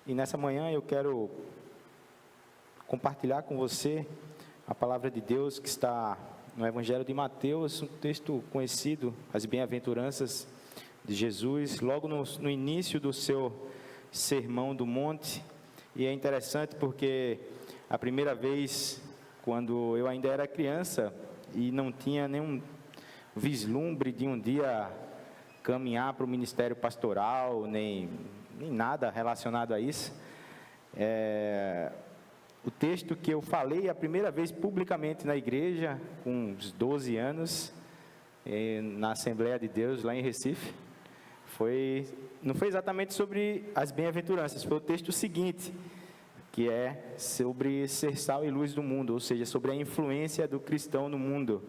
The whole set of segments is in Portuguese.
E nessa manhã eu quero compartilhar com você a palavra de Deus que está no Evangelho de Mateus, um texto conhecido, as bem-aventuranças de Jesus, logo no início do seu Sermão do Monte. E é interessante porque a primeira vez, quando eu ainda era criança e não tinha nenhum vislumbre de um dia caminhar para o ministério pastoral, nem nada relacionado a isso, o texto que eu falei a primeira vez publicamente na igreja, com uns 12 anos, na Assembleia de Deus, lá em Recife, não foi exatamente sobre as bem-aventuranças, foi o texto seguinte, que é sobre ser sal e luz do mundo, ou seja, sobre a influência do cristão no mundo.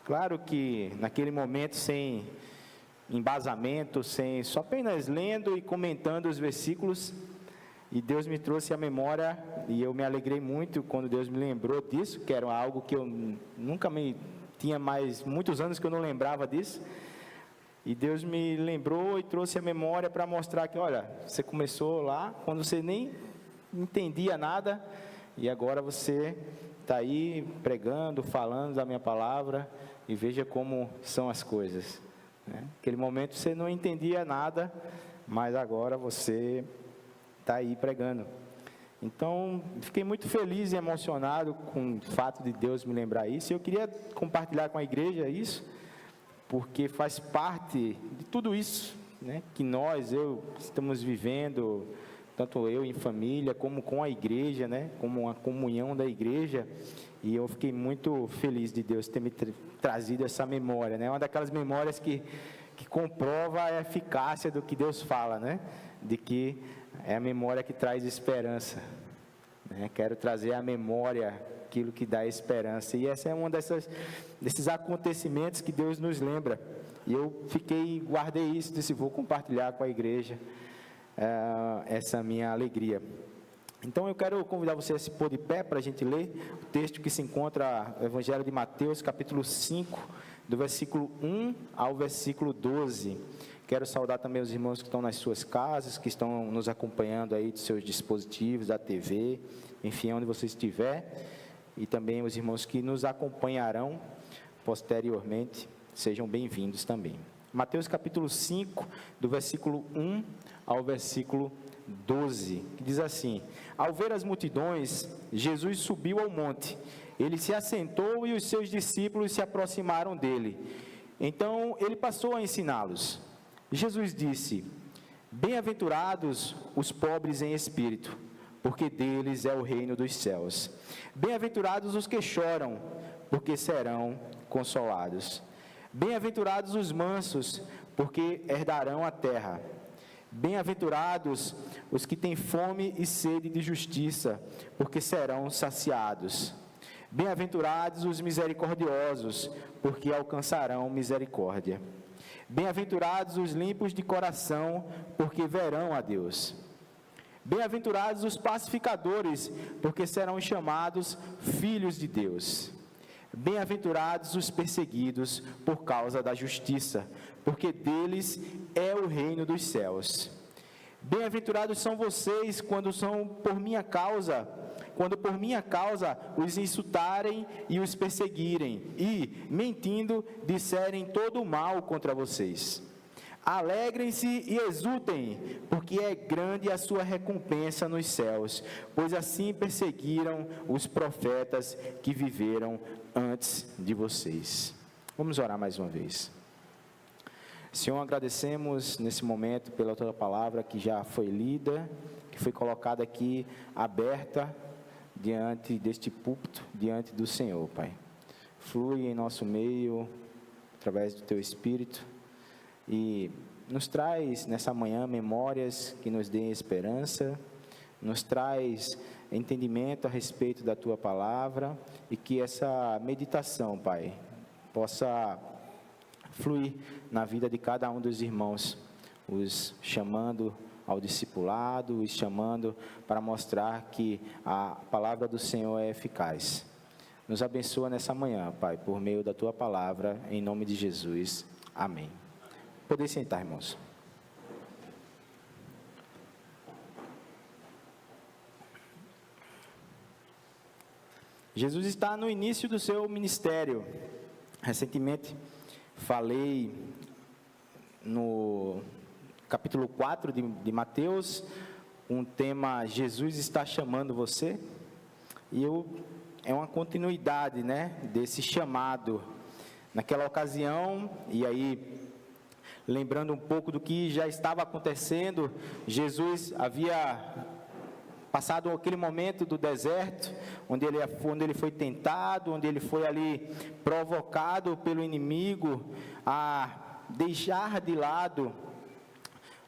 Claro que naquele momento, sem embasamento, só apenas lendo e comentando os versículos, e Deus me trouxe à memória, e eu me alegrei muito quando Deus me lembrou disso, que era algo que eu nunca tinha muitos anos que eu não lembrava disso, e Deus me lembrou e trouxe à memória para mostrar que, olha, você começou lá, quando você nem entendia nada, e agora você está aí pregando, falando da minha palavra, e veja como são as coisas. Naquele momento você não entendia nada, mas agora você está aí pregando. Então, fiquei muito feliz e emocionado com o fato de Deus me lembrar isso, e eu queria compartilhar com a igreja isso, porque faz parte de tudo isso, que eu estamos vivendo, tanto eu em família, como com a igreja, como a comunhão da igreja, e eu fiquei muito feliz de Deus ter me trazido essa memória, uma daquelas memórias que comprova a eficácia do que Deus fala, de que é a memória que traz esperança, quero trazer à memória aquilo que dá esperança, e essa é uma desses acontecimentos que Deus nos lembra, e eu guardei isso, disse, vou compartilhar com a igreja, essa minha alegria. Então eu quero convidar você a se pôr de pé para a gente ler o texto que se encontra no Evangelho de Mateus, capítulo 5, do versículo 1 ao versículo 12. Quero saudar também os irmãos que estão nas suas casas, que estão nos acompanhando aí dos seus dispositivos, da TV, enfim, onde você estiver, e também os irmãos que nos acompanharão posteriormente, sejam bem-vindos também. Mateus capítulo 5, do versículo 1 ao versículo 12, que diz assim: ao ver as multidões, Jesus subiu ao monte, ele se assentou e os seus discípulos se aproximaram dele. Então ele passou a ensiná-los. Jesus disse: bem-aventurados os pobres em espírito, porque deles é o reino dos céus. Bem-aventurados os que choram, porque serão consolados. Bem-aventurados os mansos, porque herdarão a terra. Bem-aventurados os que têm fome e sede de justiça, porque serão saciados. Bem-aventurados os misericordiosos, porque alcançarão misericórdia. Bem-aventurados os limpos de coração, porque verão a Deus. Bem-aventurados os pacificadores, porque serão chamados filhos de Deus. Bem-aventurados os perseguidos por causa da justiça, porque deles é o reino dos céus. Bem-aventurados são vocês quando por minha causa os insultarem e os perseguirem, e, mentindo, disserem todo o mal contra vocês. Alegrem-se e exultem, porque é grande a sua recompensa nos céus, pois assim perseguiram os profetas que viveram antes de vocês. Vamos orar mais uma vez. Senhor, agradecemos nesse momento pela tua palavra que já foi lida, que foi colocada aqui aberta diante deste púlpito, diante do Senhor, Pai. Flui em nosso meio, através do teu Espírito, e nos traz nessa manhã memórias que nos deem esperança, nos traz entendimento a respeito da tua palavra, e que essa meditação, Pai, possa fluir na vida de cada um dos irmãos, os chamando ao discipulado, os chamando para mostrar que a palavra do Senhor é eficaz. Nos abençoa nessa manhã, Pai, por meio da tua palavra, em nome de Jesus. Amém. Podem sentar, irmãos. Jesus está no início do seu ministério. Recentemente falei no capítulo 4 de Mateus, um tema: Jesus está chamando você. E é uma continuidade, né, desse chamado. Naquela ocasião, e aí lembrando um pouco do que já estava acontecendo, Jesus havia passado aquele momento do deserto, onde ele foi tentado, onde ele foi ali provocado pelo inimigo a deixar de lado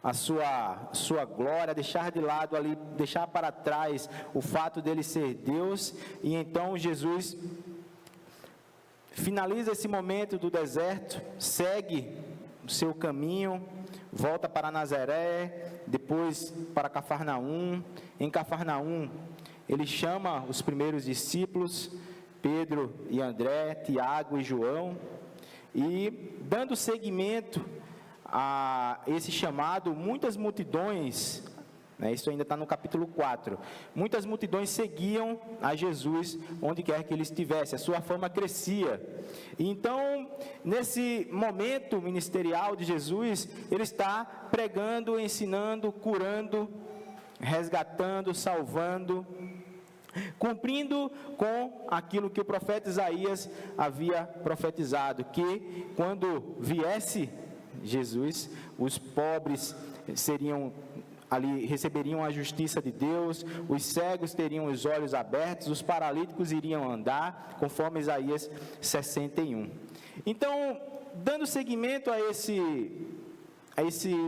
a sua glória, deixar de lado ali, deixar para trás o fato dele ser Deus. E então Jesus finaliza esse momento do deserto, segue o seu caminho, volta para Nazaré, depois para Cafarnaum. Em Cafarnaum, ele chama os primeiros discípulos, Pedro e André, Tiago e João, e dando seguimento a esse chamado, muitas multidões, né, isso ainda está no capítulo 4, muitas multidões seguiam a Jesus onde quer que ele estivesse, a sua fama crescia. E então, nesse momento ministerial de Jesus, ele está pregando, ensinando, curando, resgatando, salvando, cumprindo com aquilo que o profeta Isaías havia profetizado, que quando viesse Jesus, os pobres receberiam a justiça de Deus, os cegos teriam os olhos abertos, os paralíticos iriam andar, conforme Isaías 61. Então, dando seguimento a esse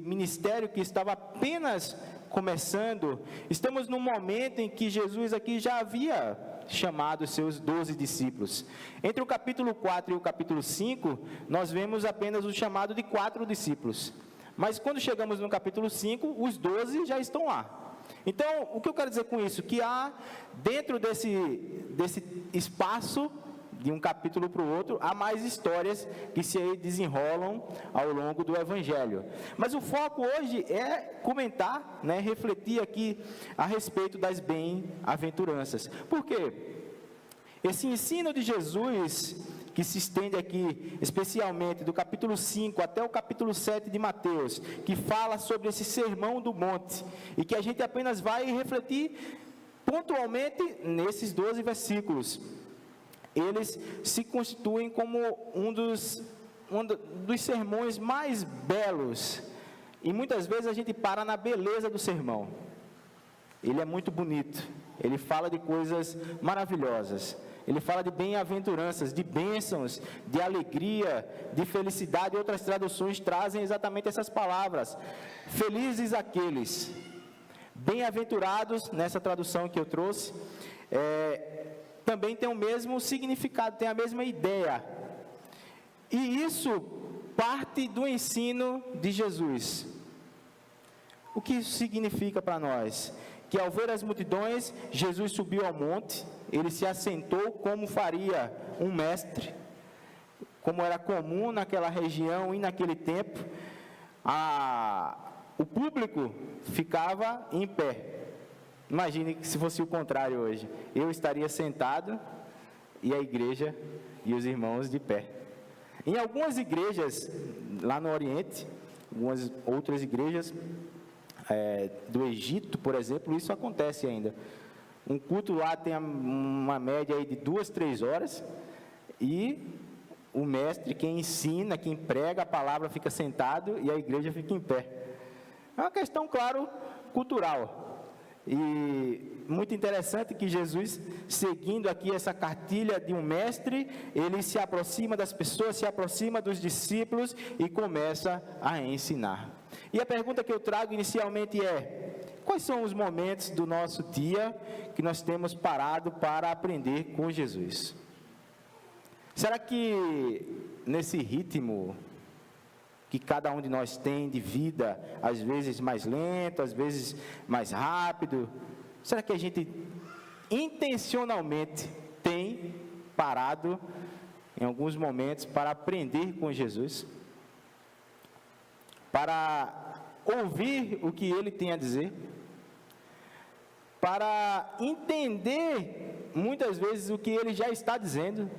ministério que estava apenas começando, estamos num momento em que Jesus aqui já havia chamado os seus 12 discípulos. Entre o capítulo 4 e o capítulo 5, nós vemos apenas o chamado de 4 discípulos. Mas quando chegamos no capítulo 5, os 12 já estão lá. Então, o que eu quero dizer com isso? Que há, dentro desse espaço, de um capítulo para o outro, há mais histórias que se desenrolam ao longo do Evangelho. Mas o foco hoje é comentar, né, refletir aqui a respeito das bem-aventuranças. Por quê? Esse ensino de Jesus, que se estende aqui, especialmente do capítulo 5 até o capítulo 7 de Mateus, que fala sobre esse sermão do monte, e que a gente apenas vai refletir pontualmente nesses 12 versículos. Eles se constituem como um dos sermões mais belos, e muitas vezes a gente para na beleza do sermão. Ele é muito bonito, ele fala de coisas maravilhosas, ele fala de bem-aventuranças, de bênçãos, de alegria, de felicidade. Outras traduções trazem exatamente essas palavras: felizes aqueles, bem-aventurados, nessa tradução que eu trouxe, também tem o mesmo significado, tem a mesma ideia. E isso parte do ensino de Jesus. O que isso significa para nós? Que ao ver as multidões, Jesus subiu ao monte, ele se assentou como faria um mestre, como era comum naquela região e naquele tempo. O público ficava em pé. Imagine que se fosse o contrário hoje, eu estaria sentado e a igreja e os irmãos de pé. Em algumas igrejas lá no Oriente, algumas outras igrejas do Egito, por exemplo, isso acontece ainda. Um culto lá tem uma média aí de 2-3 horas, e o mestre, quem ensina, quem prega a palavra, fica sentado e a igreja fica em pé. É uma questão, claro, cultural. E muito interessante que Jesus, seguindo aqui essa cartilha de um mestre, ele se aproxima das pessoas, se aproxima dos discípulos e começa a ensinar. E a pergunta que eu trago inicialmente é: quais são os momentos do nosso dia que nós temos parado para aprender com Jesus? Será que nesse ritmo que cada um de nós tem de vida, às vezes mais lento, às vezes mais rápido, será que a gente intencionalmente tem parado em alguns momentos para aprender com Jesus? Para ouvir o que Ele tem a dizer? Para entender muitas vezes o que ele já está dizendo?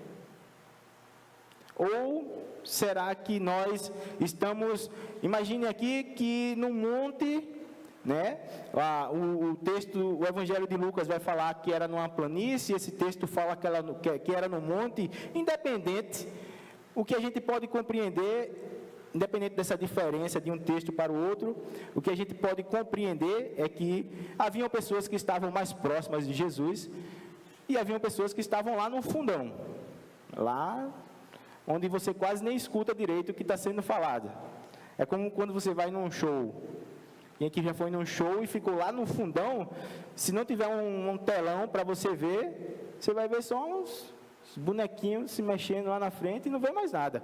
Ou será que nós estamos, imagine aqui que no monte, né, o texto, o Evangelho de Lucas vai falar que era numa planície, esse texto fala que era no monte, independente, o que a gente pode compreender, independente dessa diferença de um texto para o outro, o que a gente pode compreender é que haviam pessoas que estavam mais próximas de Jesus, e haviam pessoas que estavam lá no fundão, lá onde você quase nem escuta direito o que está sendo falado. É como quando você vai num show. Quem aqui já foi num show e ficou lá no fundão, se não tiver um telão para você ver, você vai ver só uns bonequinhos se mexendo lá na frente e não vê mais nada.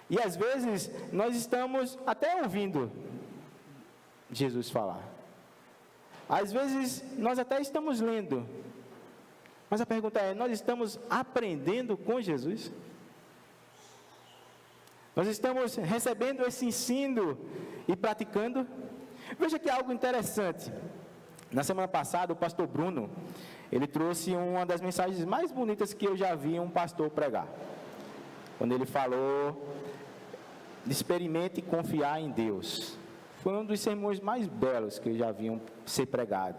E às vezes nós estamos até ouvindo Jesus falar. Às vezes nós até estamos lendo. Mas a pergunta é, nós estamos aprendendo com Jesus? Nós estamos recebendo esse ensino e praticando? Veja que algo interessante. Na semana passada, o pastor Bruno, ele trouxe uma das mensagens mais bonitas que eu já vi um pastor pregar. Quando ele falou, experimente confiar em Deus. Foi um dos sermões mais belos que eu já vi ser pregado.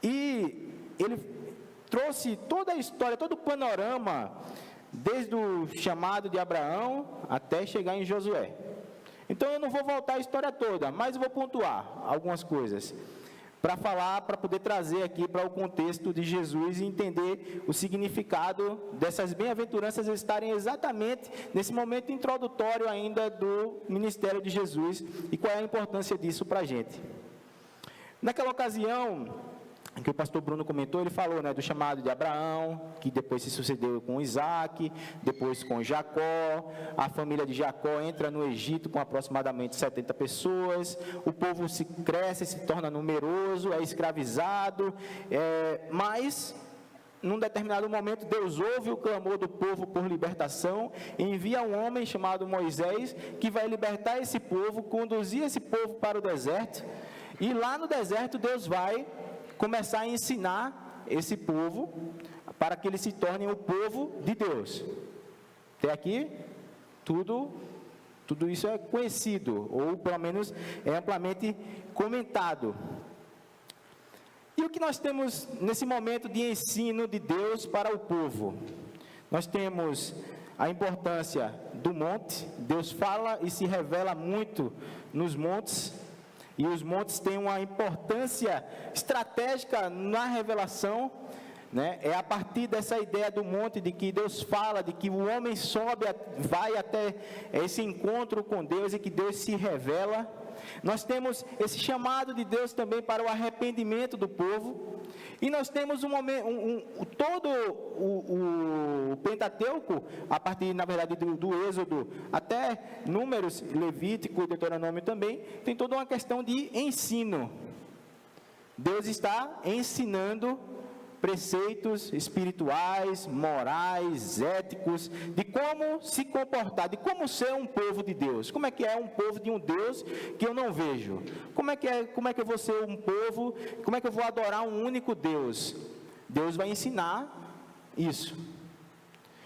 E ele trouxe toda a história, todo o panorama, desde o chamado de Abraão até chegar em Josué. Então eu não vou voltar a história toda, mas eu vou pontuar algumas coisas, para falar, para poder trazer aqui para o contexto de Jesus e entender o significado dessas bem-aventuranças estarem exatamente nesse momento introdutório ainda do ministério de Jesus e qual é a importância disso para a gente. Naquela ocasião que o pastor Bruno comentou, ele falou, né, do chamado de Abraão, que depois se sucedeu com Isaac, depois com Jacó, a família de Jacó entra no Egito com aproximadamente 70 pessoas, o povo cresce, se torna numeroso, é escravizado, mas num determinado momento Deus ouve o clamor do povo por libertação, e envia um homem chamado Moisés, que vai libertar esse povo, conduzir esse povo para o deserto, e lá no deserto Deus vai começar a ensinar esse povo para que eles se tornem o povo de Deus. Até aqui, tudo isso é conhecido, ou pelo menos é amplamente comentado. E o que nós temos nesse momento de ensino de Deus para o povo? Nós temos a importância do monte. Deus fala e se revela muito nos montes, e os montes têm uma importância estratégica na revelação, né? É a partir dessa ideia do monte, de que Deus fala, de que o homem sobe, vai até esse encontro com Deus e que Deus se revela. Nós temos esse chamado de Deus também para o arrependimento do povo. E nós temos todo o Pentateuco, a partir, na verdade, do Êxodo até Números, Levítico e Deuteronômio também, tem toda uma questão de ensino. Deus está ensinando preceitos espirituais, morais, éticos, de como se comportar, de como ser um povo de Deus. Como é que é um povo de um Deus que eu não vejo? Como é que eu vou ser um povo, como é que eu vou adorar um único Deus? Deus vai ensinar isso.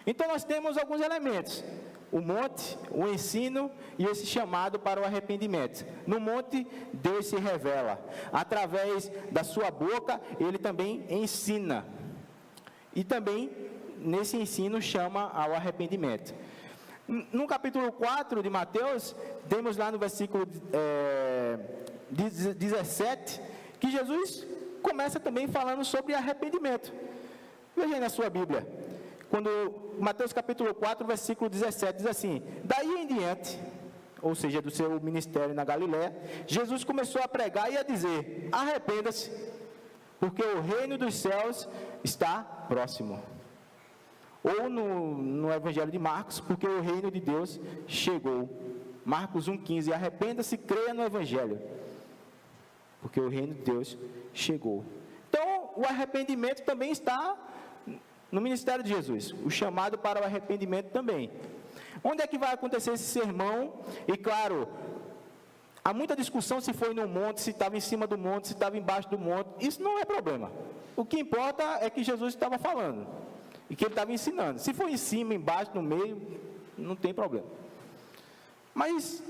Então nós temos alguns elementos: o monte, o ensino e esse chamado para o arrependimento. No monte, Deus se revela. Através da sua boca, Ele também ensina. E também, nesse ensino, chama ao arrependimento. No capítulo 4 de Mateus, temos lá no versículo 17, que Jesus começa também falando sobre arrependimento. Veja aí na sua Bíblia. Quando Mateus capítulo 4, versículo 17, diz assim: daí em diante, ou seja, do seu ministério na Galiléia, Jesus começou a pregar e a dizer: arrependa-se, porque o reino dos céus está próximo. Ou no Evangelho de Marcos, porque o reino de Deus chegou. Marcos 1,15, arrependa-se e creia no Evangelho, porque o reino de Deus chegou. Então, o arrependimento também está no ministério de Jesus, o chamado para o arrependimento também. Onde é que vai acontecer esse sermão? E claro, Há muita discussão se foi no monte, se estava em cima do monte, se estava embaixo do monte. Isso não é problema. O que importa é que Jesus estava falando e que ele estava ensinando. Se foi em cima, embaixo, no meio, não tem problema. Mas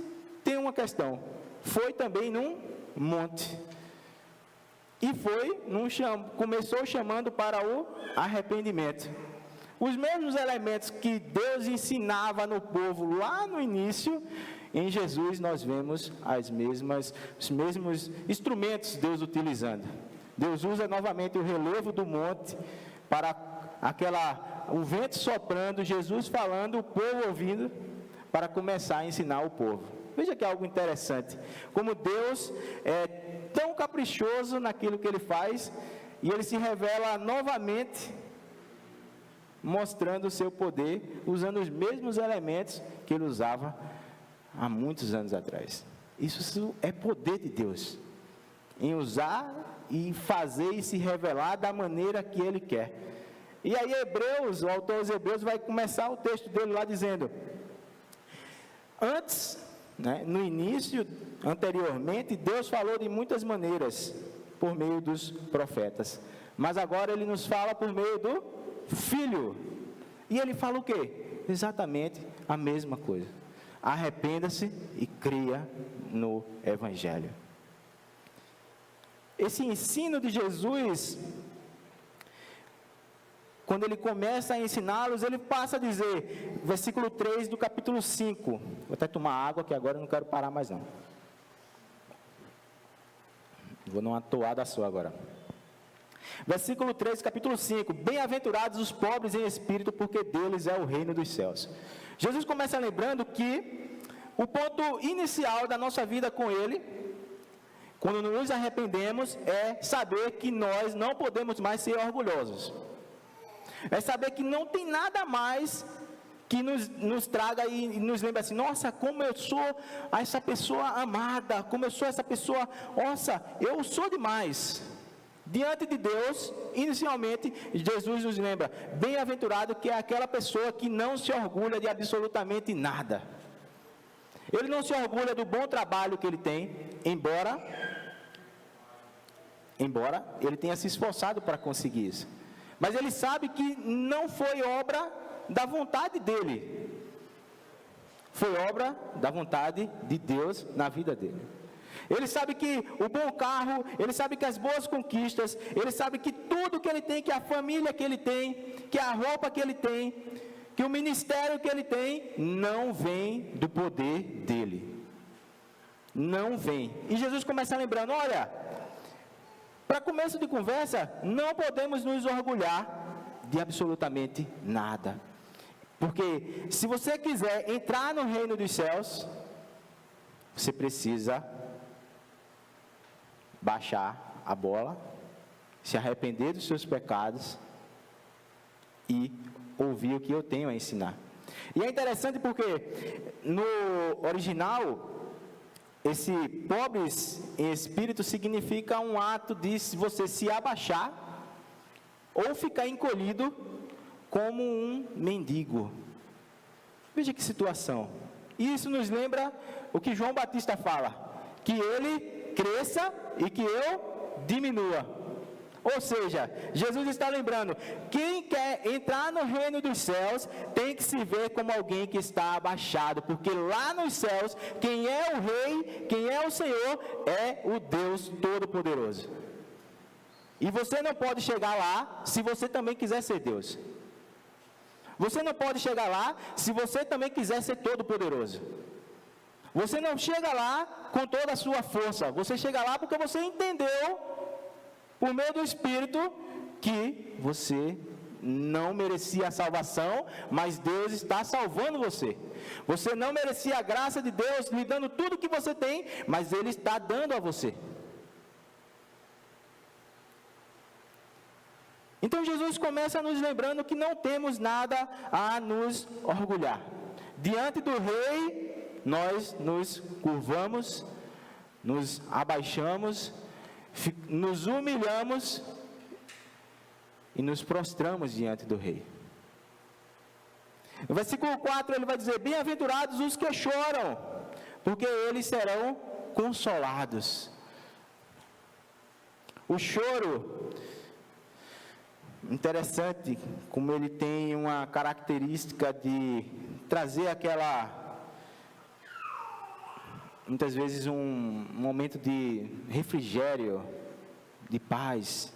tem uma questão. Foi também num monte. E começou chamando para o arrependimento. Os mesmos elementos que Deus ensinava no povo lá no início, em Jesus nós vemos os mesmos instrumentos Deus utilizando. Deus usa novamente o relevo do monte para o vento soprando, Jesus falando, o povo ouvindo, para começar a ensinar o povo. Veja que é algo interessante, como Deus é tão caprichoso naquilo que Ele faz, e Ele se revela novamente, mostrando o seu poder, usando os mesmos elementos que Ele usava há muitos anos atrás. Isso é poder de Deus, em usar e fazer e se revelar da maneira que Ele quer. E aí o autor aos Hebreus vai começar o texto dele lá dizendo, antes, no início, anteriormente, Deus falou de muitas maneiras, por meio dos profetas, mas agora Ele nos fala por meio do Filho, e Ele fala o quê? Exatamente a mesma coisa, arrependa-se e creia no Evangelho. Esse ensino de Jesus, quando Ele começa a ensiná-los, Ele passa a dizer, versículo 3 do capítulo 5, vou até tomar água, que agora eu não quero parar mais não, vou numa toada só agora. Versículo 3, capítulo 5, bem-aventurados os pobres em espírito, porque deles é o reino dos céus. Jesus começa lembrando que o ponto inicial da nossa vida com Ele, quando nos arrependemos, é saber que nós não podemos mais ser orgulhosos. É saber que não tem nada mais que nos traga e nos lembre assim, nossa, como eu sou essa pessoa amada, como eu sou essa pessoa, nossa, eu sou demais. Diante de Deus, inicialmente, Jesus nos lembra, bem-aventurado que é aquela pessoa que não se orgulha de absolutamente nada. Ele não se orgulha do bom trabalho que ele tem, embora ele tenha se esforçado para conseguir isso. Mas ele sabe que não foi obra da vontade dele. Foi obra da vontade de Deus na vida dele. Ele sabe que o bom carro, ele sabe que as boas conquistas, ele sabe que tudo que ele tem, que a família que ele tem, que a roupa que ele tem, que o ministério que ele tem, não vem do poder dele. Não vem. E Jesus começa lembrando, olha, para começo de conversa, não podemos nos orgulhar de absolutamente nada. Porque se você quiser entrar no reino dos céus, você precisa baixar a bola, se arrepender dos seus pecados e ouvir o que eu tenho a ensinar. E é interessante porque no original, esse pobres em espírito significa um ato de você se abaixar ou ficar encolhido como um mendigo. Veja que situação. Isso nos lembra o que João Batista fala, que ele cresça e que eu diminua. Ou seja, Jesus está lembrando, quem quer entrar no reino dos céus, tem que se ver como alguém que está abaixado, porque lá nos céus, quem é o rei, quem é o Senhor, é o Deus Todo-Poderoso. E você não pode chegar lá, se você também quiser ser Deus. Você não pode chegar lá, se você também quiser ser Todo-Poderoso. Você não chega lá com toda a sua força, você chega lá porque você entendeu, por meio do Espírito, que você não merecia a salvação, mas Deus está salvando você. Você não merecia a graça de Deus, lhe dando tudo que você tem, mas Ele está dando a você. Então Jesus começa nos lembrando que não temos nada a nos orgulhar. Diante do Rei, nós nos curvamos, nos abaixamos, nos humilhamos e nos prostramos diante do Rei. No versículo 4 ele vai dizer, bem-aventurados os que choram, porque eles serão consolados. O choro, interessante como ele tem uma característica de trazer muitas vezes um momento de refrigério, de paz.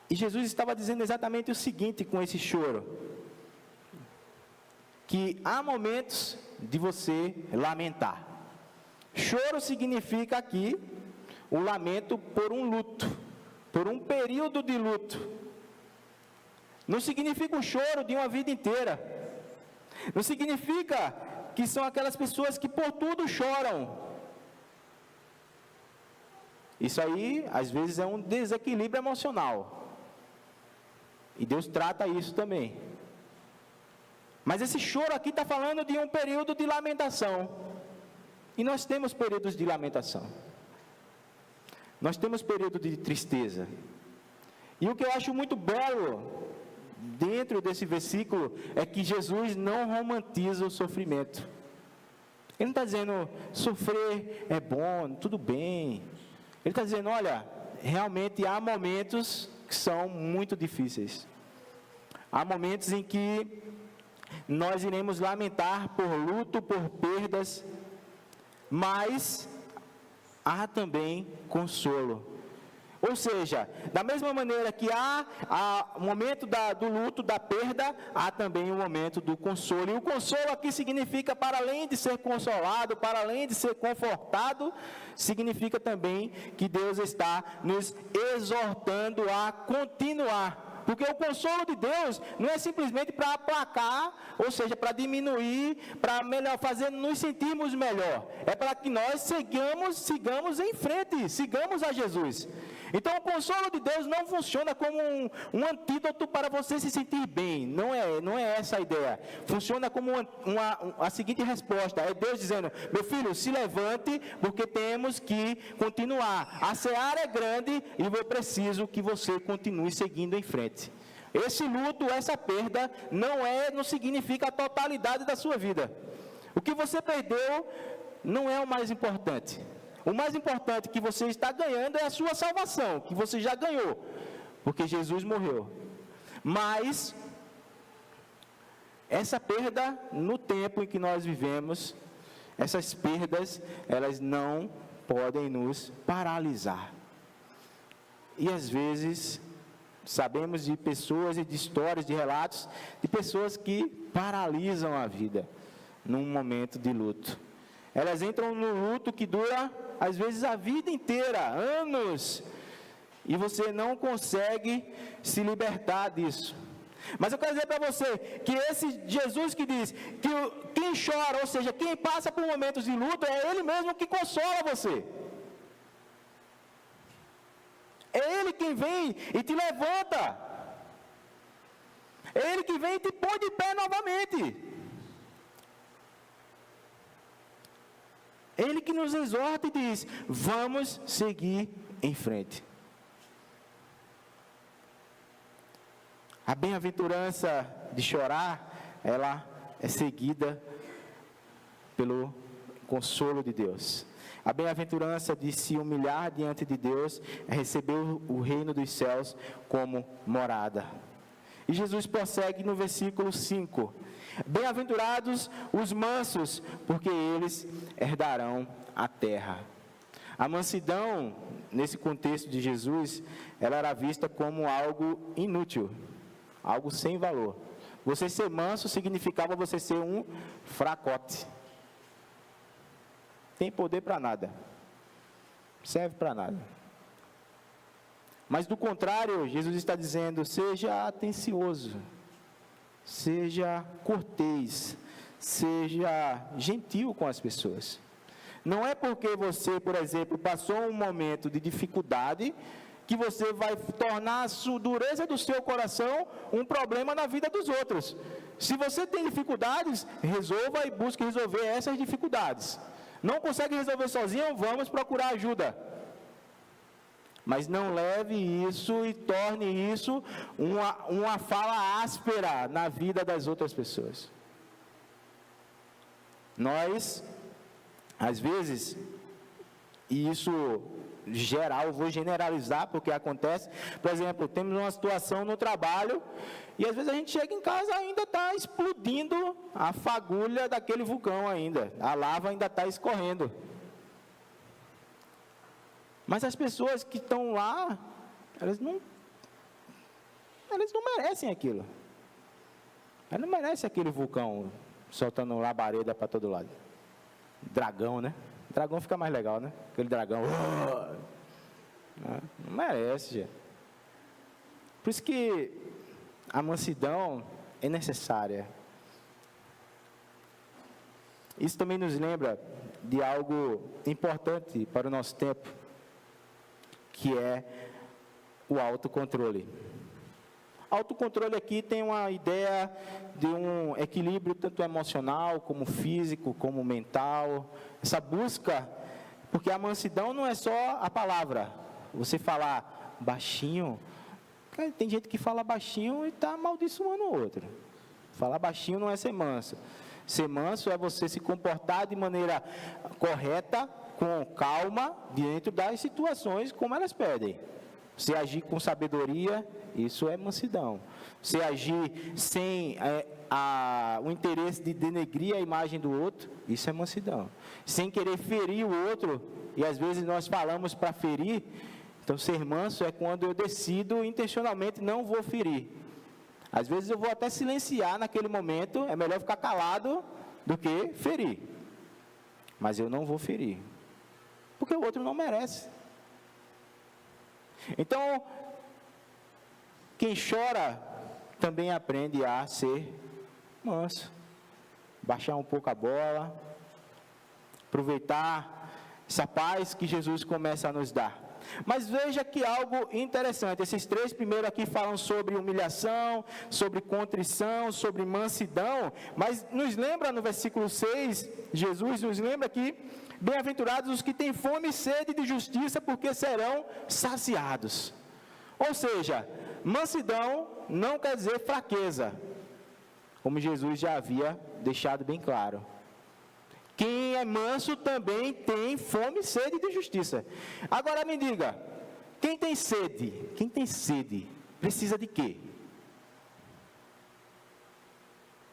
E Jesus estava dizendo exatamente o seguinte com esse choro: que há momentos de você lamentar. Choro significa aqui o lamento por um luto, por um período de luto. Não significa o choro de uma vida inteira. Não significa que são aquelas pessoas que por tudo choram. Isso aí, às vezes, é um desequilíbrio emocional. E Deus trata isso também. Mas esse choro aqui está falando de um período de lamentação. E nós temos períodos de lamentação. Nós temos período de tristeza. E o que eu acho muito belo dentro desse versículo é que Jesus não romantiza o sofrimento. Ele não está dizendo, sofrer é bom, tudo bem. Ele está dizendo, olha, realmente há momentos que são muito difíceis. Há momentos em que nós iremos lamentar por luto, por perdas, mas há também consolo. Ou seja, da mesma maneira que há o momento do luto, da perda, há também o momento do consolo. E o consolo aqui significa, para além de ser consolado, para além de ser confortado, significa também que Deus está nos exortando a continuar. Porque o consolo de Deus não é simplesmente para aplacar, ou seja, para diminuir, para melhor, fazer nos sentirmos melhor. É para que nós sigamos em frente, sigamos a Jesus. Então o consolo de Deus não funciona como um antídoto para você se sentir bem. Não é essa a ideia. Funciona como a seguinte resposta. É Deus dizendo, meu filho, se levante, porque temos que continuar. A seara é grande e eu preciso que você continue seguindo em frente. Esse luto, essa perda, não significa a totalidade da sua vida. O que você perdeu não é o mais importante. O mais importante que você está ganhando é a sua salvação, que você já ganhou, porque Jesus morreu. Mas essa perda, no tempo em que nós vivemos, essas perdas, elas não podem nos paralisar. E às vezes, sabemos de pessoas e de histórias, de relatos, de pessoas que paralisam a vida num momento de luto. Elas entram no luto que dura, às vezes, a vida inteira, anos, e você não consegue se libertar disso. Mas eu quero dizer para você que esse Jesus que diz que quem chora, ou seja, quem passa por momentos de luto, é Ele mesmo que consola você. É Ele quem vem e te levanta. É Ele que vem e te põe de pé novamente. Ele que nos exorta e diz, vamos seguir em frente. A bem-aventurança de chorar, ela é seguida pelo consolo de Deus. A bem-aventurança de se humilhar diante de Deus é receber o reino dos céus como morada. E Jesus prossegue no versículo 5. Bem-aventurados os mansos, porque eles herdarão a terra. A mansidão, nesse contexto de Jesus, ela era vista como algo inútil, algo sem valor. Você ser manso significava você ser um fracote. Tem poder para nada. Serve para nada. Mas do contrário, Jesus está dizendo, seja atencioso, seja cortês, seja gentil com as pessoas. Não é porque você, por exemplo, passou um momento de dificuldade, que você vai tornar a dureza do seu coração um problema na vida dos outros. Se você tem dificuldades, resolva e busque resolver essas dificuldades. Não consegue resolver sozinho, vamos procurar ajuda. Mas não leve isso e torne isso uma fala áspera na vida das outras pessoas. Nós Às vezes, e isso geral, vou generalizar porque acontece, por exemplo, temos uma situação no trabalho e às vezes a gente chega em casa e ainda está explodindo a fagulha daquele vulcão ainda, a lava ainda está escorrendo. Mas as pessoas que estão lá, elas não merecem aquilo. Elas não merecem aquele vulcão soltando labareda para todo lado. Dragão, né? Dragão fica mais legal, né? Aquele dragão. Não merece, gente. Por isso que a mansidão é necessária. Isso também nos lembra de algo importante para o nosso tempo, que é o autocontrole. Autocontrole aqui tem uma ideia de um equilíbrio tanto emocional, como físico, como mental. Essa busca, porque a mansidão não é só a palavra. Você falar baixinho, cara, tem gente que fala baixinho e está amaldiçoando o outro. Falar baixinho não é ser manso. Ser manso é você se comportar de maneira correta, com calma, dentro das situações como elas pedem. Você agir com sabedoria, isso é mansidão. Você agir sem o interesse de denegrir a imagem do outro, isso é mansidão. Sem querer ferir o outro, e às vezes nós falamos para ferir, então ser manso é quando eu decido intencionalmente não vou ferir. Às vezes eu vou até silenciar naquele momento, é melhor ficar calado do que ferir. Mas eu não vou ferir, porque o outro não merece. Então, quem chora também aprende a ser manso, baixar um pouco a bola, aproveitar essa paz que Jesus começa a nos dar. Mas veja que algo interessante, esses três primeiros aqui falam sobre humilhação, sobre contrição, sobre mansidão, mas nos lembra no versículo 6, Jesus nos lembra que bem-aventurados os que têm fome e sede de justiça, porque serão saciados. Ou seja, mansidão não quer dizer fraqueza, como Jesus já havia deixado bem claro. Quem é manso também tem fome e sede de justiça. Agora me diga, quem tem sede, precisa de quê?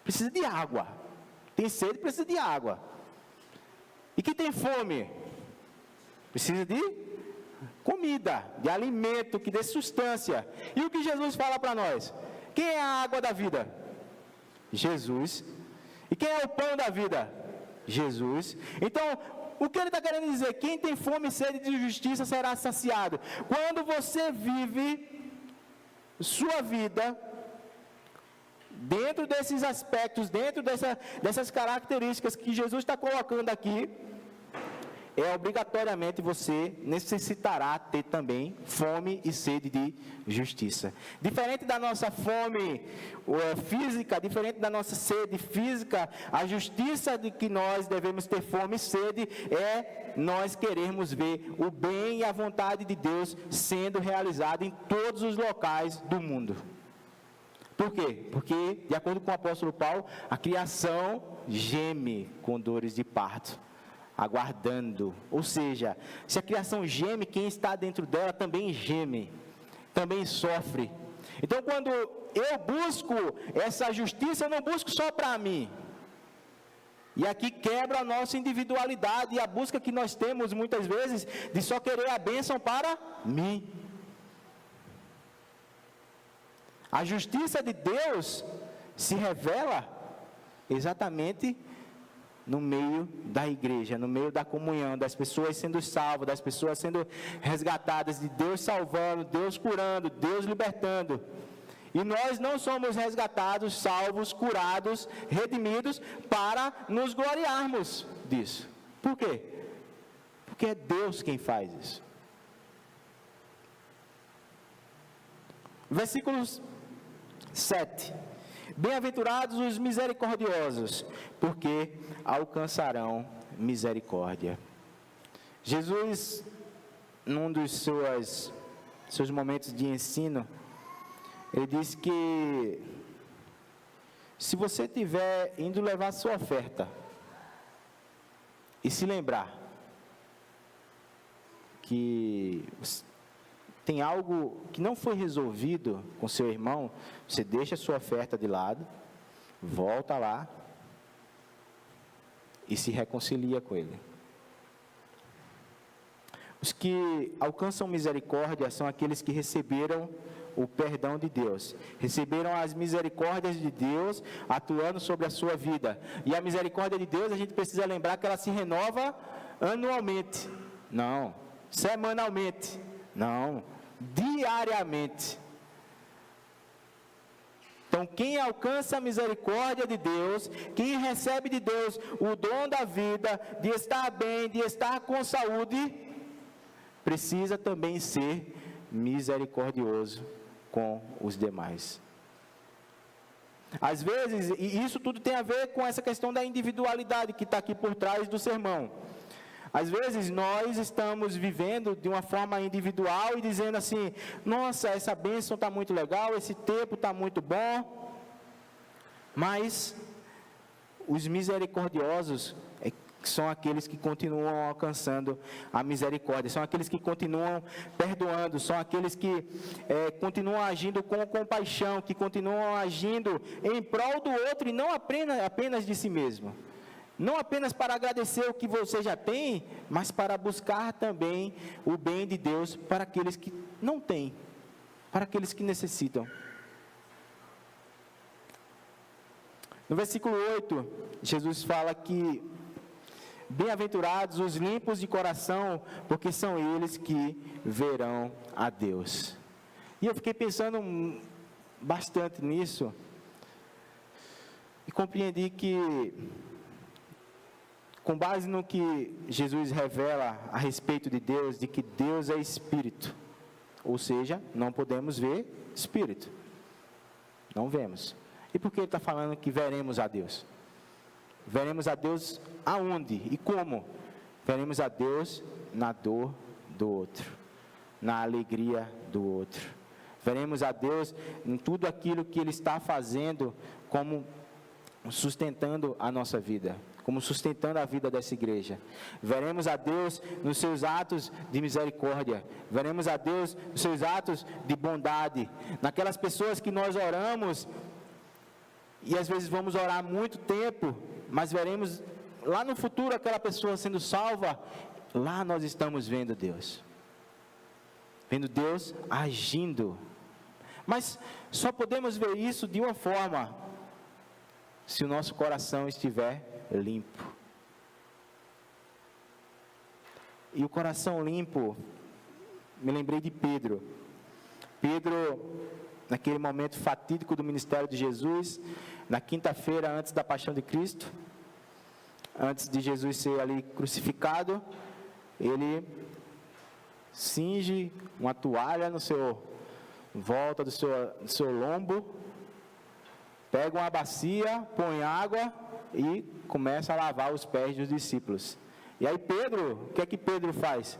Precisa de água. Tem sede, precisa de água. E quem tem fome, precisa de comida, de alimento, que dê substância. E o que Jesus fala para nós? Quem é a água da vida? Jesus. E quem é o pão da vida? Jesus. Então, o que ele está querendo dizer? Quem tem fome e sede de justiça será saciado. Quando você vive sua vida dentro desses aspectos, dentro dessas características que Jesus está colocando aqui, obrigatoriamente você necessitará ter também fome e sede de justiça. Diferente da nossa fome física, diferente da nossa sede física, a justiça de que nós devemos ter fome e sede é nós queremos ver o bem e a vontade de Deus sendo realizado em todos os locais do mundo. Por quê? Porque, de acordo com o apóstolo Paulo, a criação geme com dores de parto, aguardando. Ou seja, se a criação geme, quem está dentro dela também geme, também sofre. Então, quando eu busco essa justiça, eu não busco só para mim. E aqui quebra a nossa individualidade e a busca que nós temos muitas vezes de só querer a bênção para mim. A justiça de Deus se revela exatamente no meio da igreja, no meio da comunhão, das pessoas sendo salvas, das pessoas sendo resgatadas, de Deus salvando, Deus curando, Deus libertando. E nós não somos resgatados, salvos, curados, redimidos para nos gloriarmos disso. Por quê? Porque é Deus quem faz isso. Versículos 7. Bem-aventurados os misericordiosos, porque alcançarão misericórdia. Jesus, num dos seus momentos de ensino, ele disse que se você estiver indo levar sua oferta e se lembrar que tem algo que não foi resolvido com seu irmão, você deixa a sua oferta de lado, volta lá e se reconcilia com ele. Os que alcançam misericórdia são aqueles que receberam o perdão de Deus, receberam as misericórdias de Deus atuando sobre a sua vida. E a misericórdia de Deus, a gente precisa lembrar que ela se renova anualmente, não, semanalmente, não, diariamente. Então, quem alcança a misericórdia de Deus, quem recebe de Deus o dom da vida, de estar bem, de estar com saúde, precisa também ser misericordioso com os demais. Às vezes, e isso tudo tem a ver com essa questão da individualidade que está aqui por trás do sermão. Às vezes nós estamos vivendo de uma forma individual e dizendo assim, nossa, essa bênção está muito legal, esse tempo está muito bom, mas os misericordiosos são aqueles que continuam alcançando a misericórdia, são aqueles que continuam perdoando, são aqueles que continuam agindo com compaixão, que continuam agindo em prol do outro e não apenas de si mesmo. Não apenas para agradecer o que você já tem, mas para buscar também o bem de Deus para aqueles que não têm, para aqueles que necessitam. No versículo 8, Jesus fala que bem-aventurados os limpos de coração, porque são eles que verão a Deus. E eu fiquei pensando bastante nisso e compreendi que, com base no que Jesus revela a respeito de Deus, de que Deus é Espírito, ou seja, não podemos ver Espírito, não vemos. E por que ele está falando que veremos a Deus? Veremos a Deus aonde e como? Veremos a Deus na dor do outro, na alegria do outro. Veremos a Deus em tudo aquilo que Ele está fazendo, como sustentando a nossa vida, como sustentando a vida dessa igreja. Veremos a Deus nos seus atos de misericórdia, veremos a Deus nos seus atos de bondade, naquelas pessoas que nós oramos, e às vezes vamos orar muito tempo, mas veremos lá no futuro aquela pessoa sendo salva. Lá nós estamos vendo Deus agindo. Mas só podemos ver isso de uma forma: se o nosso coração estiver limpo. E o coração limpo, me lembrei de Pedro. Naquele momento fatídico do ministério de Jesus, na quinta-feira antes da paixão de Cristo, antes de Jesus ser ali crucificado, ele cinge uma toalha volta do seu lombo, pega uma bacia, põe água e começa a lavar os pés dos discípulos. E aí Pedro, o que é que Pedro faz?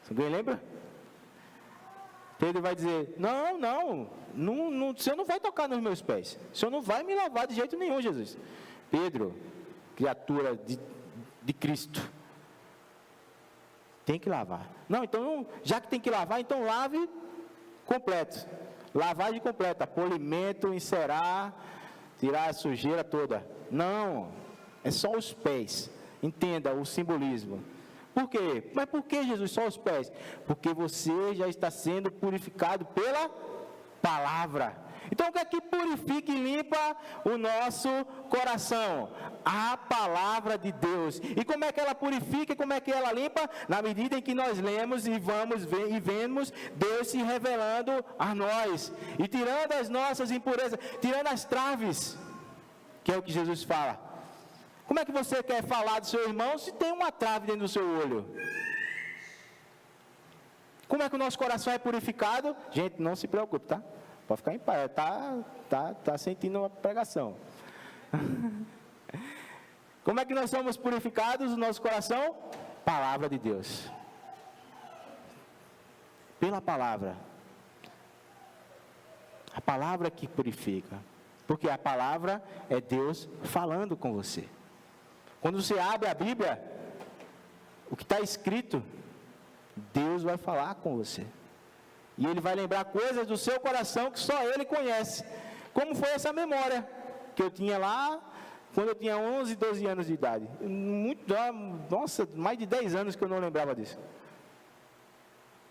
Alguém lembra? Pedro vai dizer, não, o Senhor não vai tocar nos meus pés, o Senhor não vai me lavar de jeito nenhum, Jesus. Pedro, criatura de Cristo, tem que lavar. Não, então, já que tem que lavar, então lave completo, lavagem completa, polimento, encerar, tirar a sujeira toda. Não, é só os pés, entenda o simbolismo. Por quê? Mas por que, Jesus, só os pés? Porque você já está sendo purificado pela palavra. Então, o que é que purifica e limpa o nosso coração? A palavra de Deus. E como é que ela purifica e como é que ela limpa? Na medida em que nós lemos e vemos Deus se revelando a nós. E tirando as nossas impurezas, tirando as traves, que é o que Jesus fala. Como é que você quer falar do seu irmão se tem uma trave dentro do seu olho? Como é que o nosso coração é purificado? Gente, não se preocupe, tá? Pode ficar em paz, tá sentindo uma pregação. Como é que nós somos purificados no nosso coração? Palavra de Deus. Pela palavra. A palavra que purifica. Porque a palavra é Deus falando com você. Quando você abre a Bíblia, o que está escrito, Deus vai falar com você. E Ele vai lembrar coisas do seu coração que só Ele conhece. Como foi essa memória que eu tinha lá, quando eu tinha 11, 12 anos de idade. Nossa, mais de 10 anos que eu não lembrava disso.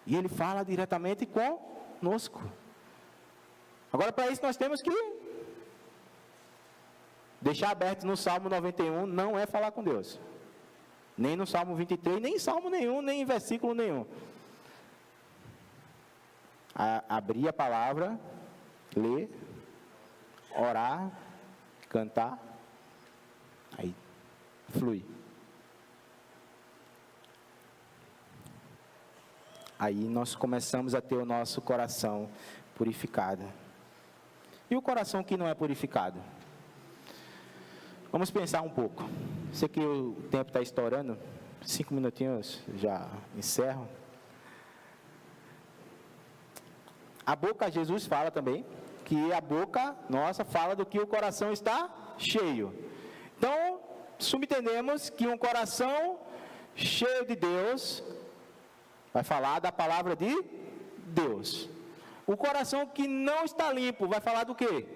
E Ele fala diretamente conosco. Agora, para isso, nós temos que deixar aberto no Salmo 91, não é falar com Deus. Nem no Salmo 23, nem em Salmo nenhum, nem em versículo nenhum. Abrir a palavra, ler, orar, cantar, aí flui. Aí nós começamos a ter o nosso coração purificado. E o coração que não é purificado? Vamos pensar um pouco. Sei que o tempo está estourando, 5 minutinhos já encerro. A boca, Jesus fala também, que a boca nossa fala do que o coração está cheio. Então, subentendemos que um coração cheio de Deus vai falar da palavra de Deus. O coração que não está limpo vai falar do quê?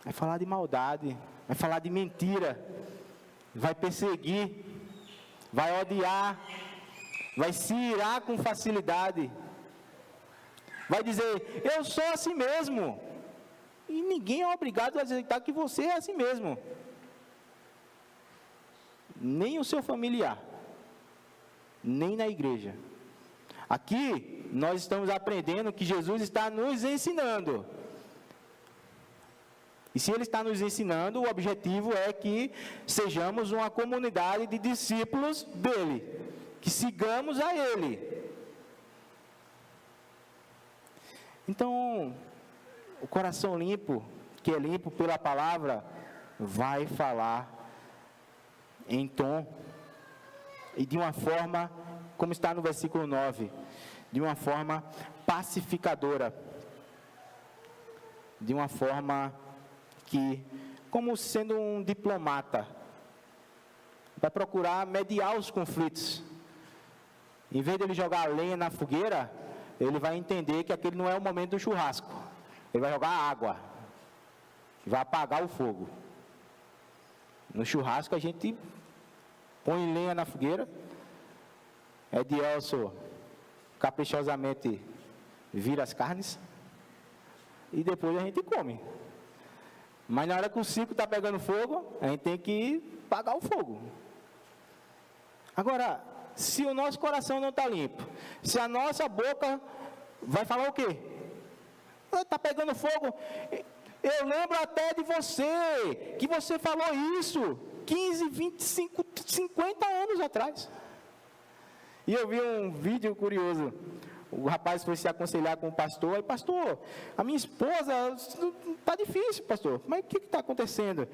Vai falar de maldade, vai falar de mentira, vai perseguir, vai odiar, vai se irar com facilidade, vai dizer, eu sou assim mesmo, e ninguém é obrigado a aceitar que você é assim mesmo, nem o seu familiar, nem na igreja. Aqui, nós estamos aprendendo que Jesus está nos ensinando. E se Ele está nos ensinando, o objetivo é que sejamos uma comunidade de discípulos dEle, que sigamos a Ele. Então, o coração limpo, que é limpo pela palavra, vai falar em tom e de uma forma, como está no versículo 9, de uma forma pacificadora, de uma forma que, como sendo um diplomata, vai procurar mediar os conflitos. Em vez de ele jogar lenha na fogueira, ele vai entender que aquele não é o momento do churrasco. Ele vai jogar água, vai apagar o fogo. No churrasco a gente põe lenha na fogueira, Edielson caprichosamente vira as carnes e depois a gente come. Mas na hora que o circo está pegando fogo, a gente tem que apagar o fogo. Agora, se o nosso coração não está limpo, se a nossa boca vai falar o quê? Está pegando fogo. Eu lembro até de você, que você falou isso 15, 25, 50 anos atrás. E eu vi um vídeo curioso. O rapaz foi se aconselhar com o pastor. Aí, pastor, a minha esposa, está difícil, pastor. Mas o que está acontecendo?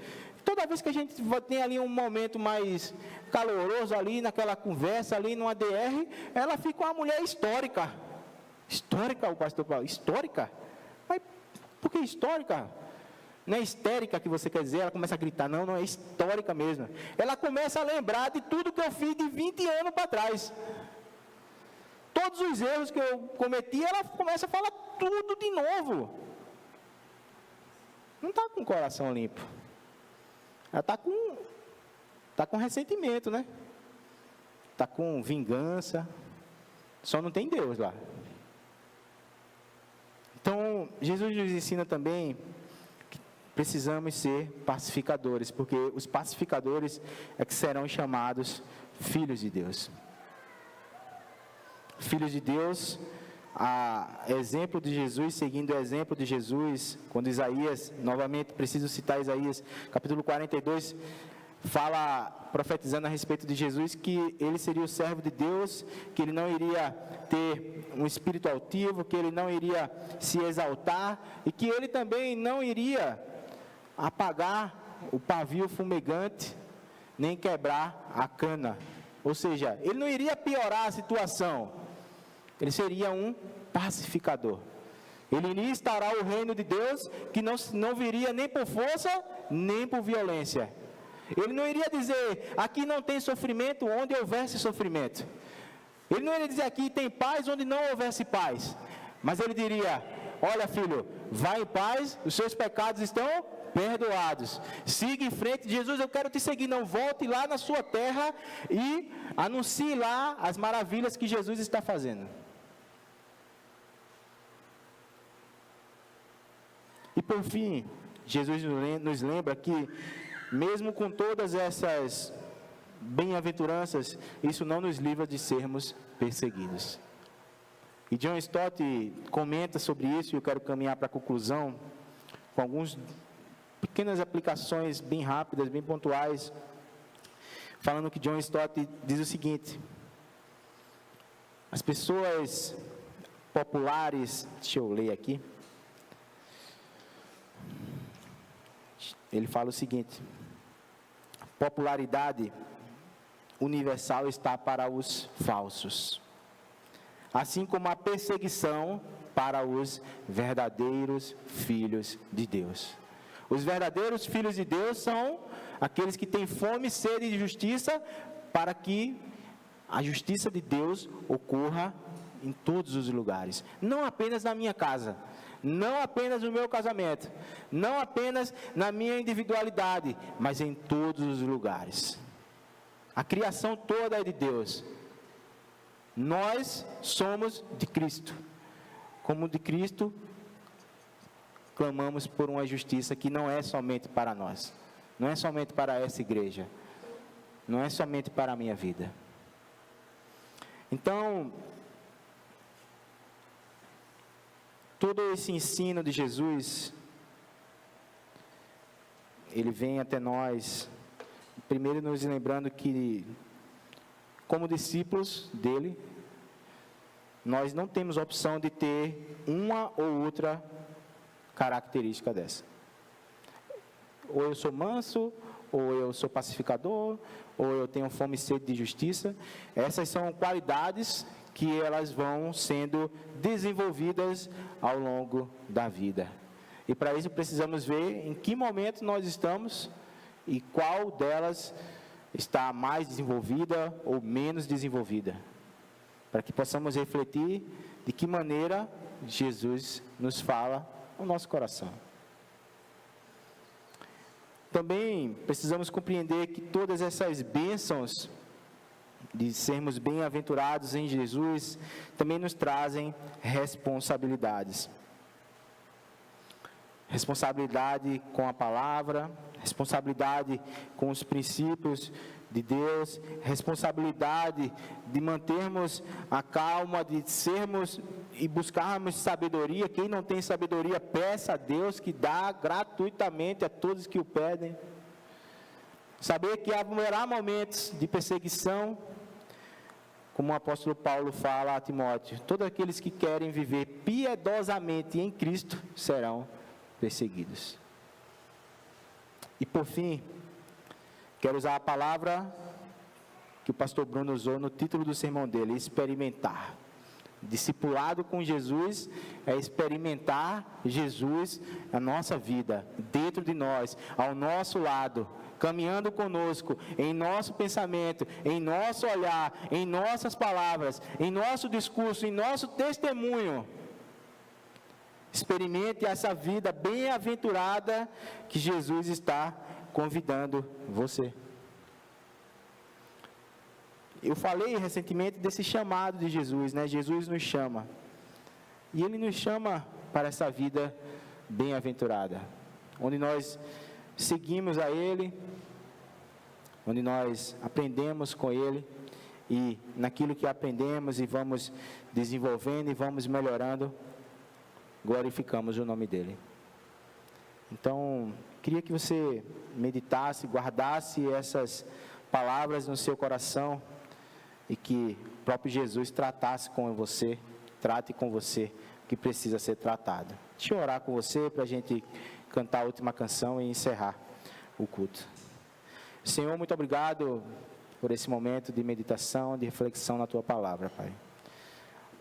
Toda vez que a gente tem ali um momento mais caloroso ali, naquela conversa ali, numa DR, ela fica uma mulher histórica. Histórica, o pastor falou. Histórica? Mas por que histórica? Não é histérica que você quer dizer, ela começa a gritar. Não, não é histórica mesmo. Ela começa a lembrar de tudo que eu fiz de 20 anos para trás. Todos os erros que eu cometi, ela começa a falar tudo de novo. Não está com o coração limpo. Ela está com ressentimento, né? Está com vingança. Só não tem Deus lá. Então, Jesus nos ensina também que precisamos ser pacificadores, porque os pacificadores é que serão chamados filhos de Deus. Filhos de Deus, a exemplo de Jesus, seguindo o exemplo de Jesus, quando Isaías, novamente preciso citar Isaías, capítulo 42, fala, profetizando a respeito de Jesus, que ele seria o servo de Deus, que ele não iria ter um espírito altivo, que ele não iria se exaltar, e que ele também não iria apagar o pavio fumegante, nem quebrar a cana. Ou seja, ele não iria piorar a situação. Ele seria um pacificador. Ele iria instaurar o reino de Deus, que não viria nem por força, nem por violência. Ele não iria dizer, aqui não tem sofrimento onde houvesse sofrimento. Ele não iria dizer, aqui tem paz onde não houvesse paz. Mas ele diria, olha filho, vá em paz, os seus pecados estão perdoados. Siga em frente, Jesus, eu quero te seguir, não volte lá na sua terra e anuncie lá as maravilhas que Jesus está fazendo. E por fim, Jesus nos lembra que, mesmo com todas essas bem-aventuranças, isso não nos livra de sermos perseguidos. E John Stott comenta sobre isso, e eu quero caminhar para a conclusão, com algumas pequenas aplicações bem rápidas, bem pontuais, falando que John Stott diz o seguinte: as pessoas populares, deixa eu ler aqui, ele fala o seguinte: popularidade universal está para os falsos, assim como a perseguição para os verdadeiros filhos de Deus. Os verdadeiros filhos de Deus são aqueles que têm fome e sede de justiça, para que a justiça de Deus ocorra em todos os lugares, não apenas na minha casa, não apenas no meu casamento, não apenas na minha individualidade, mas em todos os lugares. A criação toda é de Deus. Nós somos de Cristo. Como de Cristo, clamamos por uma justiça que não é somente para nós, não é somente para essa igreja, não é somente para a minha vida. Então, todo esse ensino de Jesus, ele vem até nós, primeiro nos lembrando que, como discípulos dele, nós não temos a opção de ter uma ou outra característica dessa. Ou eu sou manso, ou eu sou pacificador, ou eu tenho fome e sede de justiça. Essas são qualidades que elas vão sendo desenvolvidas ao longo da vida. E para isso precisamos ver em que momento nós estamos e qual delas está mais desenvolvida ou menos desenvolvida, para que possamos refletir de que maneira Jesus nos fala no nosso coração. Também precisamos compreender que todas essas bênçãos de sermos bem-aventurados em Jesus também nos trazem responsabilidades. Responsabilidade com a palavra, responsabilidade com os princípios de Deus, responsabilidade de mantermos a calma, de sermos e buscarmos sabedoria. Quem não tem sabedoria, peça a Deus, que dá gratuitamente a todos que o pedem. Saber que haverá momentos de perseguição, como o apóstolo Paulo fala a Timóteo: todos aqueles que querem viver piedosamente em Cristo serão perseguidos. E por fim, quero usar a palavra que o pastor Bruno usou no título do sermão dele: experimentar. Discipulado com Jesus é experimentar Jesus na nossa vida, dentro de nós, ao nosso lado, caminhando conosco, em nosso pensamento, em nosso olhar, em nossas palavras, em nosso discurso, em nosso testemunho. Experimente essa vida bem-aventurada que Jesus está convidando você. Eu falei recentemente desse chamado de Jesus, né? Jesus nos chama. E Ele nos chama para essa vida bem-aventurada, onde nós seguimos a Ele, onde nós aprendemos com Ele, e naquilo que aprendemos e vamos desenvolvendo e vamos melhorando, glorificamos o nome dEle. Então, queria que você meditasse, guardasse essas palavras no seu coração, e que o próprio Jesus tratasse com você, trate com você o que precisa ser tratado. Deixa eu orar com você para a gente cantar a última canção e encerrar o culto. Senhor, muito obrigado por esse momento de meditação, de reflexão na Tua palavra, Pai.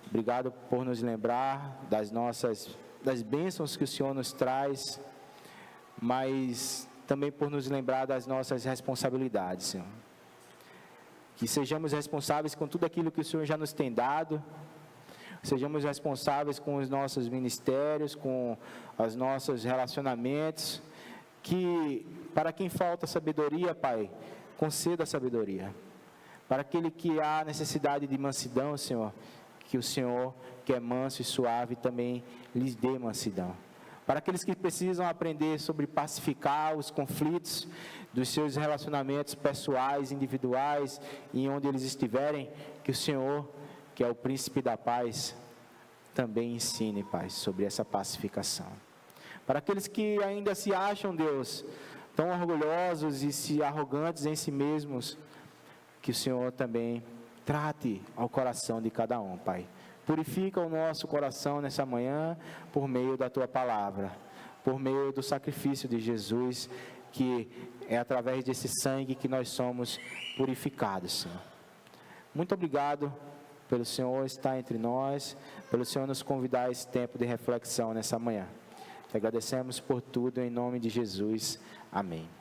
Obrigado por nos lembrar das bênçãos que o Senhor nos traz, mas também por nos lembrar das nossas responsabilidades, Senhor. Que sejamos responsáveis com tudo aquilo que o Senhor já nos tem dado, sejamos responsáveis com os nossos ministérios, com os nossos relacionamentos, que para quem falta sabedoria, Pai, conceda sabedoria. Para aquele que há necessidade de mansidão, Senhor, que o Senhor, que é manso e suave, também lhes dê mansidão. Para aqueles que precisam aprender sobre pacificar os conflitos dos seus relacionamentos pessoais, individuais, e onde eles estiverem, que o Senhor, que é o príncipe da paz, também ensine, Pai, sobre essa pacificação. Para aqueles que ainda se acham, Deus, tão orgulhosos e se arrogantes em si mesmos, que o Senhor também trate ao coração de cada um, Pai. Purifica o nosso coração nessa manhã por meio da Tua palavra, por meio do sacrifício de Jesus, que é através desse sangue que nós somos purificados, Senhor. Muito obrigado pelo Senhor estar entre nós, pelo Senhor nos convidar a esse tempo de reflexão nessa manhã. Te agradecemos por tudo, em nome de Jesus. Amém.